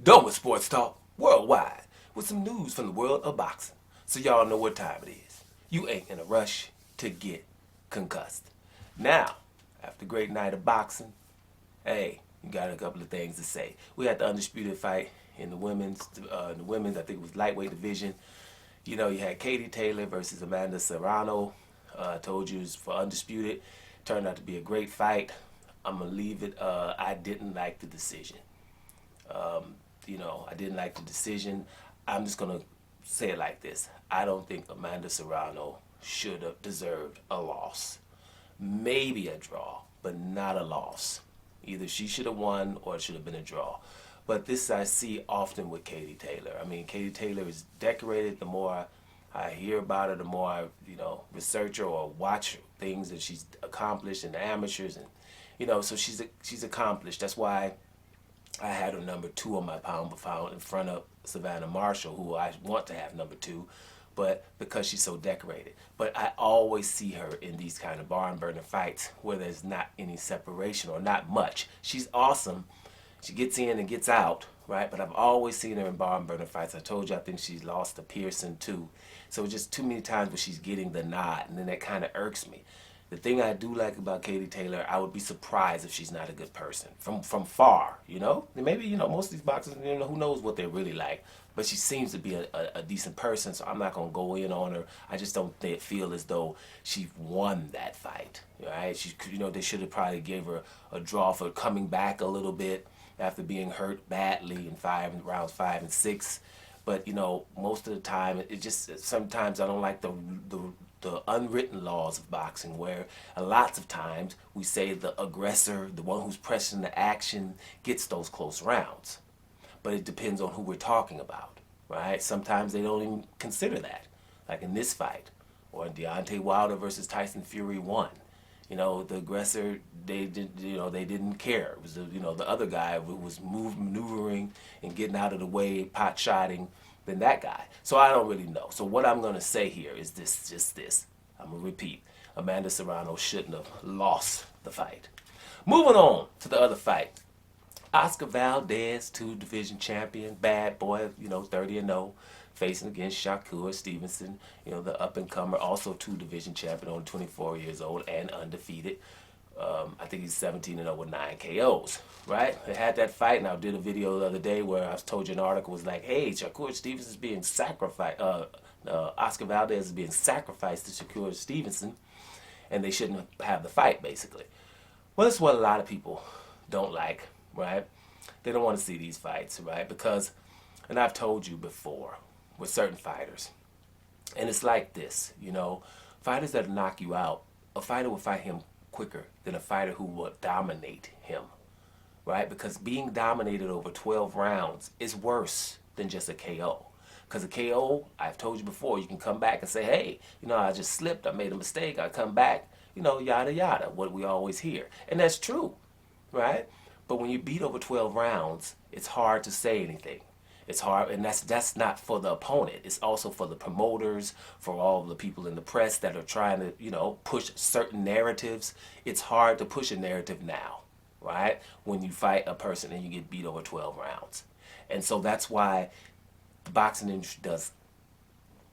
Done with sports talk worldwide with some news from the world of boxing. So y'all know what time it is. You ain't in a rush to get concussed. Now, after a great night of boxing, hey, you got a couple of things to say. We had the undisputed fight in the women's, I think it was lightweight division. You know, you had Katie Taylor versus Amanda Serrano. I told you it was for undisputed. Turned out to be a great fight. I'm gonna leave it. I didn't like the decision. I didn't like the decision. I'm just gonna say it like this. I don't think Amanda Serrano should have deserved a loss. Maybe a draw, but not a loss. Either she should have won or it should have been a draw. But this I see often with Katie Taylor. I mean, Katie Taylor is decorated. The more I hear about her, the more I, research her or watch things that she's accomplished in the amateurs, and so she's accomplished. That's why I had her number 2 on my pound for pound in front of Savannah Marshall, who I want to have number 2, but because she's so decorated. But I always see her in these kind of barn burner fights where there's not any separation or not much. She's awesome. She gets in and gets out, right? But I've always seen her in barn burner fights. I told you I think she's lost to Pearson too. So just too many times where she's getting the nod, and then that kind of irks me. The thing I do like about Katie Taylor, I would be surprised if she's not a good person from far, And maybe, most of these boxers, who knows what they're really like. But she seems to be a decent person, so I'm not going to go in on her. I just don't feel as though she won that fight, right? They should have probably gave her a draw for coming back a little bit after being hurt badly in rounds 5 and 6. But, most of the time, it just, sometimes I don't like the unwritten laws of boxing, where lots of times we say the aggressor, the one who's pressing the action, gets those close rounds. But it depends on who we're talking about, right? Sometimes they don't even consider that, like in this fight, or in Deontay Wilder versus Tyson Fury 1. The aggressor, they didn't care. It was the other guy who was maneuvering and getting out of the way, pot shotting, than that guy. So I don't really know. So what I'm going to say here is this. I'm going to repeat. Amanda Serrano shouldn't have lost the fight. Moving on to the other fight. Oscar Valdez, 2 division champion, bad boy, 30-0, facing against Shakur Stevenson, the up-and-comer, also 2 division champion, only 24 years old and undefeated. I think he's 17-0 with 9 KOs, right? They had that fight, and I did a video the other day where I told you an article was like, hey, Shakur Stevenson is being sacrificed, Oscar Valdez is being sacrificed to Shakur Stevenson, and they shouldn't have the fight, basically. Well, that's what a lot of people don't like, right? They don't want to see these fights, right? Because, and I've told you before, with certain fighters, and it's like this, fighters that knock you out, a fighter will fight him quicker than a fighter who will dominate him, right? Because being dominated over 12 rounds is worse than just a KO. Because a KO, I've told you before, you can come back and say, hey, I just slipped, I made a mistake, I come back, yada yada, what we always hear. And that's true, right? But when you beat over 12 rounds, it's hard to say anything. It's hard, and that's not for the opponent. It's also for the promoters, for all the people in the press that are trying to, push certain narratives. It's hard to push a narrative now, right? When you fight a person and you get beat over 12 rounds. And so that's why the boxing industry does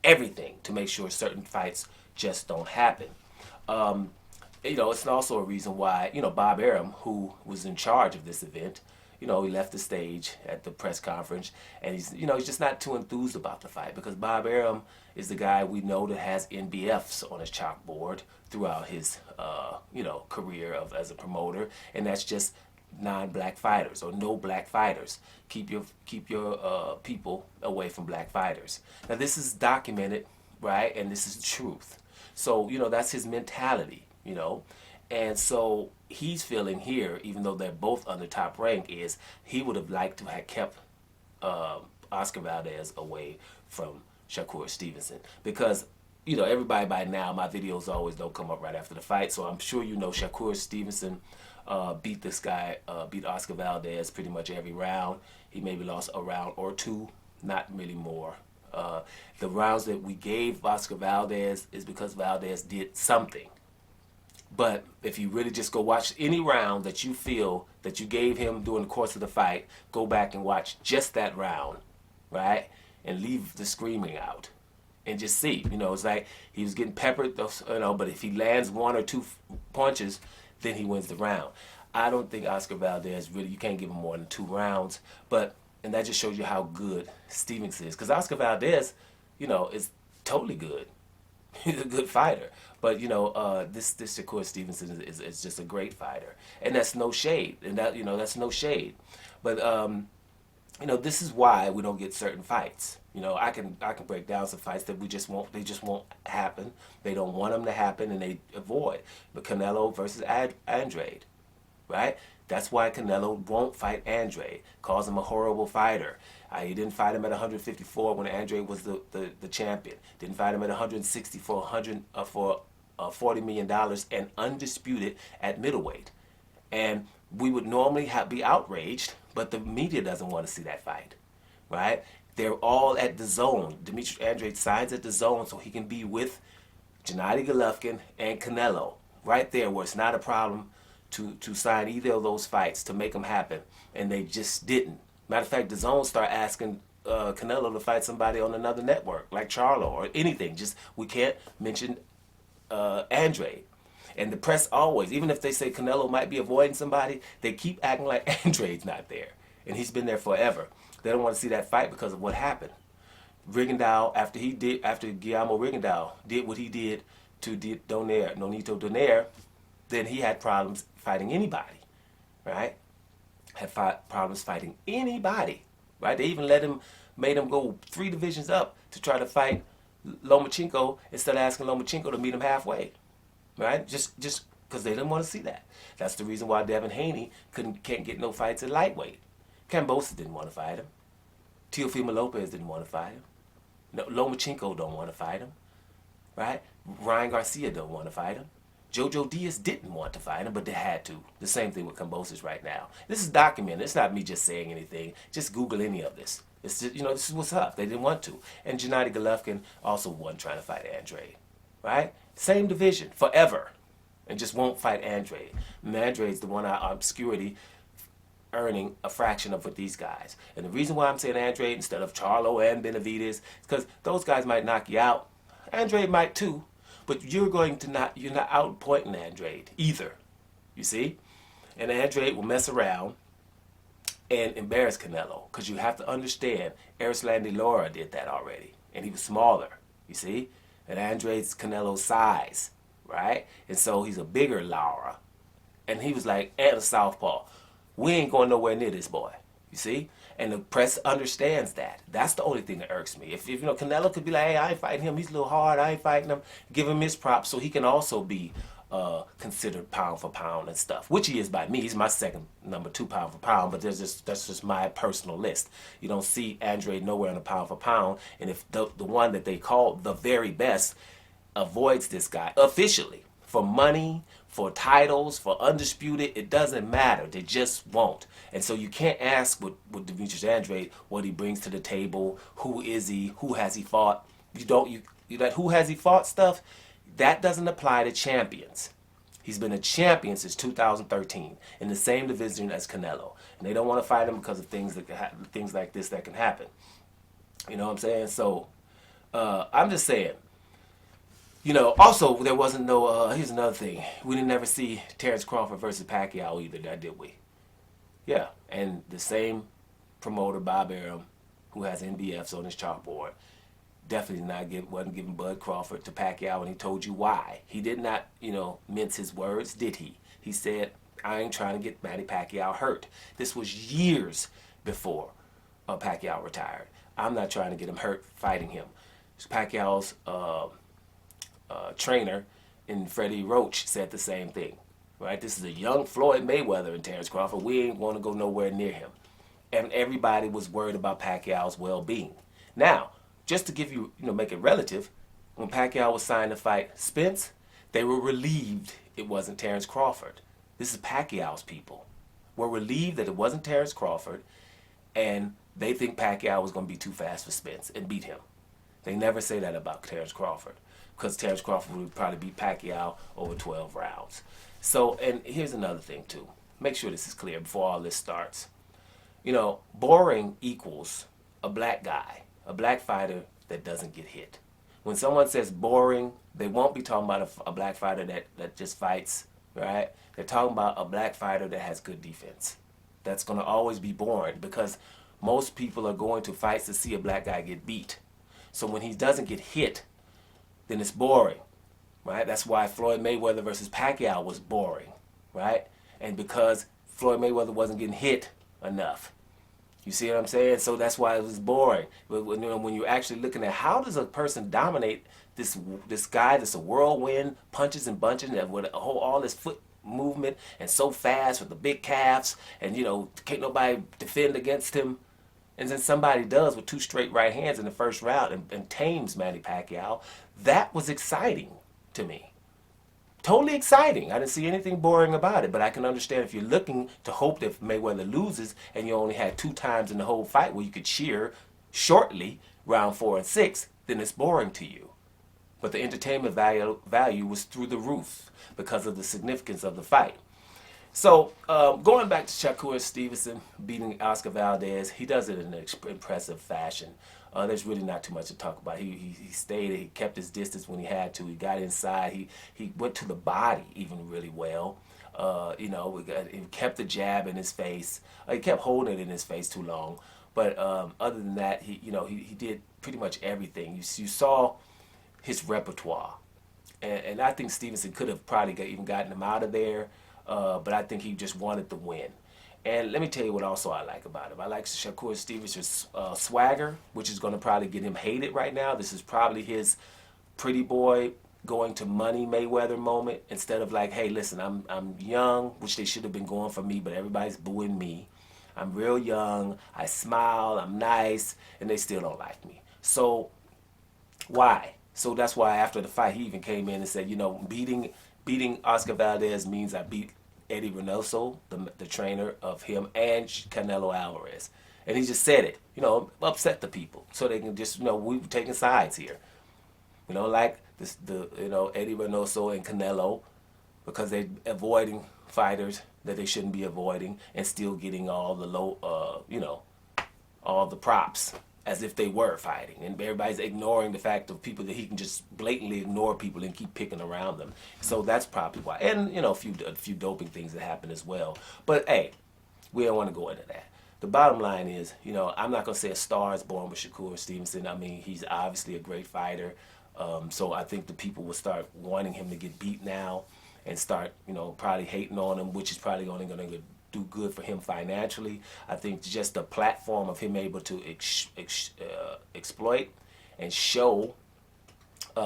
everything to make sure certain fights just don't happen. It's also a reason why, Bob Arum, who was in charge of this event, he left the stage at the press conference, and he's just not too enthused about the fight, because Bob Arum is the guy we know that has NBFs on his chalkboard throughout his, career as a promoter, and that's just non-black fighters or no black fighters. Keep your people away from black fighters. Now this is documented, right, and this is the truth. So that's his mentality, And so he's feeling here, even though they're both under top rank, is he would have liked to have kept Oscar Valdez away from Shakur Stevenson. Because, everybody by now, my videos always don't come up right after the fight, so I'm sure Shakur Stevenson beat beat Oscar Valdez pretty much every round. He maybe lost a round or 2, not really more. The rounds that we gave Oscar Valdez is because Valdez did something. But if you really just go watch any round that you feel that you gave him during the course of the fight, go back and watch just that round, right? And leave the screaming out. And just see, it's like he was getting peppered, but if he lands one or two punches, then he wins the round. I don't think Oscar Valdez really, you can't give him more than 2 rounds, and that just shows you how good Stevenson is. Because Oscar Valdez, is totally good. He's a good fighter. But, this Shakur Stevenson is just a great fighter. And that's no shade. And that's no shade. But, this is why we don't get certain fights. I can break down some fights that they just won't happen. They don't want them to happen and they avoid. But Canelo versus Andrade, right? That's why Canelo won't fight Andrade. Calls him a horrible fighter. He didn't fight him at 154 when Andrade was the champion. Didn't fight him at 160 for $40 million and undisputed at middleweight. And we would normally be outraged, but the media doesn't want to see that fight, right? They're all at the zone. Demetrius Andrade signs at the zone so he can be with Gennady Golovkin and Canelo right there, where it's not a problem to sign either of those fights to make them happen, and they just didn't. Matter of fact, the zone start asking Canelo to fight somebody on another network, like Charlo or anything. Just we can't mention Andrade. And the press always, even if they say Canelo might be avoiding somebody, they keep acting like Andrade's not there, and he's been there forever. They don't want to see that fight because of what happened. Rigondeaux, after Guillermo Rigondeaux did what he did to Nonito Donaire, then he had problems fighting anybody, right? Had problems fighting anybody, right? They even made him go 3 divisions up to try to fight Lomachenko instead of asking Lomachenko to meet him halfway, right? Just because they didn't want to see that. That's the reason why Devin Haney can't get no fights at lightweight. Kambosos didn't want to fight him. Teofimo Lopez didn't want to fight him. No, Lomachenko don't want to fight him, right? Ryan Garcia don't want to fight him. Jojo Diaz didn't want to fight him, but they had to. The same thing with Kambosos right now. This is documented. It's not me just saying anything. Just Google any of this. It's just, this is what's up. They didn't want to. And Gennady Golovkin also wasn't trying to fight Andrade, right? Same division forever, and just won't fight Andrade. And Andrade's the one out of obscurity, earning a fraction of what these guys. And the reason why I'm saying Andrade instead of Charlo and Benavidez is because those guys might knock you out. Andrade might too. But you're not outpointing Andrade either, you see? And Andrade will mess around and embarrass Canelo, because you have to understand, Erislandy Lara did that already, and he was smaller, you see? And Andrade's Canelo's size, right? And so he's a bigger Lara. And he was like, and a southpaw, we ain't going nowhere near this boy, you see? And the press understands that. That's the only thing that irks me. If Canelo could be like, hey, I ain't fighting him. He's a little hard. I ain't fighting him. Give him his props so he can also be considered pound for pound and stuff, which he is by me. He's my second number 2 pound for pound, but that's just my personal list. You don't see Andrade nowhere in a pound for pound. And if the one that they call the very best avoids this guy officially for money, for titles, for undisputed, it doesn't matter. They just won't. And so you can't ask with Demetrius Andrade what he brings to the table, who is he, who has he fought. That who has he fought stuff, that doesn't apply to champions. He's been a champion since 2013 in the same division as Canelo. And they don't want to fight him because of things like this that can happen. You know what I'm saying? So I'm just saying, also there wasn't no, here's another thing. We didn't ever see Terrence Crawford versus Pacquiao either, did we? Yeah, and the same promoter, Bob Arum, who has NBFs on his chalkboard, definitely wasn't giving Bud Crawford to Pacquiao, and he told you why. He did not, mince his words, did he? He said, I ain't trying to get Manny Pacquiao hurt. This was years before Pacquiao retired. I'm not trying to get him hurt fighting him. Pacquiao's trainer and Freddie Roach said the same thing. Right? This is a young Floyd Mayweather and Terrence Crawford. We ain't want to go nowhere near him. And everybody was worried about Pacquiao's well-being. Now, just to give you, make it relative, when Pacquiao was signed to fight Spence, they were relieved it wasn't Terrence Crawford. This is Pacquiao's people. We're relieved that it wasn't Terrence Crawford, and they think Pacquiao was going to be too fast for Spence and beat him. They never say that about Terrence Crawford. because Terrence Crawford would probably beat Pacquiao over 12 rounds. So, and here's another thing too. Make sure this is clear before all this starts. You know, boring equals a black guy, a black fighter that doesn't get hit. When someone says boring, they won't be talking about a black fighter that just fights, right? They're talking about a black fighter that has good defense. That's going to always be boring because most people are going to fights to see a black guy get beat. So when he doesn't get hit, then it's boring, right? That's why Floyd Mayweather versus Pacquiao was boring, right? And because Floyd Mayweather wasn't getting hit enough. You see what I'm saying? So that's why it was boring. When you're actually looking at how does a person dominate this guy that's a whirlwind, punches and bunching, and with all this foot movement and so fast with the big calves, and you know can't nobody defend against him, and then somebody does with 2 straight right hands in the first round and tames Manny Pacquiao. That was exciting to me. Totally exciting. I didn't see anything boring about it, but I can understand if you're looking to hope that Mayweather loses and you only had 2 times in the whole fight where you could cheer shortly, round 4 and 6, then it's boring to you. But the entertainment value was through the roof because of the significance of the fight. So going back to Shakur Stevenson beating Oscar Valdez, he does it in an impressive fashion. There's really not too much to talk about. He stayed, he kept his distance when he had to. He got inside. He went to the body even really well. You know, he kept the jab in his face. He kept holding it in his face too long. But other than that, he did pretty much everything. You saw his repertoire, and I think Stevenson could have probably even gotten him out of there. But I think he just wanted the win. And let me tell you what also I like about him. I like Shakur Stevenson's swagger, which is going to probably get him hated right now. This is probably his pretty boy going to money Mayweather moment. Instead of like, hey, listen, I'm young, which they should have been going for me, but everybody's booing me. I'm real young, I smile, I'm nice, and they still don't like me. So why? So that's why after the fight, he even came in and said, you know, beating Oscar Valdez means I beat Eddie Reynoso, the trainer of him, and Canelo Alvarez. And he just said it, you know, upset the people so they can just, you know, we're taking sides here. You know, like Eddie Reynoso and Canelo, because they're avoiding fighters that they shouldn't be avoiding and still getting all the all the props as if they were fighting, and everybody's ignoring the fact of people that he can just blatantly ignore people and keep picking around them. So that's probably why, and you know, a few doping things that happen as well. But hey, we don't want to go into that. The bottom line is, you know, I'm not gonna say a star is born with Shakur Stevenson. I mean, he's obviously a great fighter. So I think the people will start wanting him to get beat now, and start, you know, probably hating on him, which is probably only gonna do good for him financially. I think just the platform of him able to exploit and show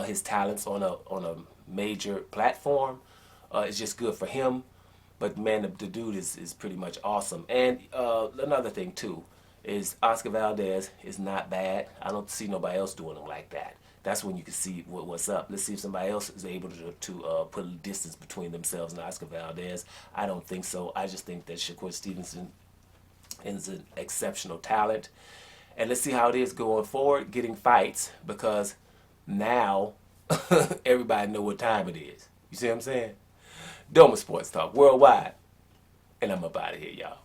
his talents on a major platform is just good for him. But man, the dude is pretty much awesome. And another thing too is Oscar Valdez is not bad. I don't see nobody else doing him like that. That's when you can see what's up. Let's see if somebody else is able to put a distance between themselves and Oscar Valdez. I don't think so. I just think that Shakur Stevenson is an exceptional talent. And let's see how it is going forward, getting fights, because now everybody know what time it is. You see what I'm saying? Doma Sports Talk Worldwide. And I'm up out of here, y'all.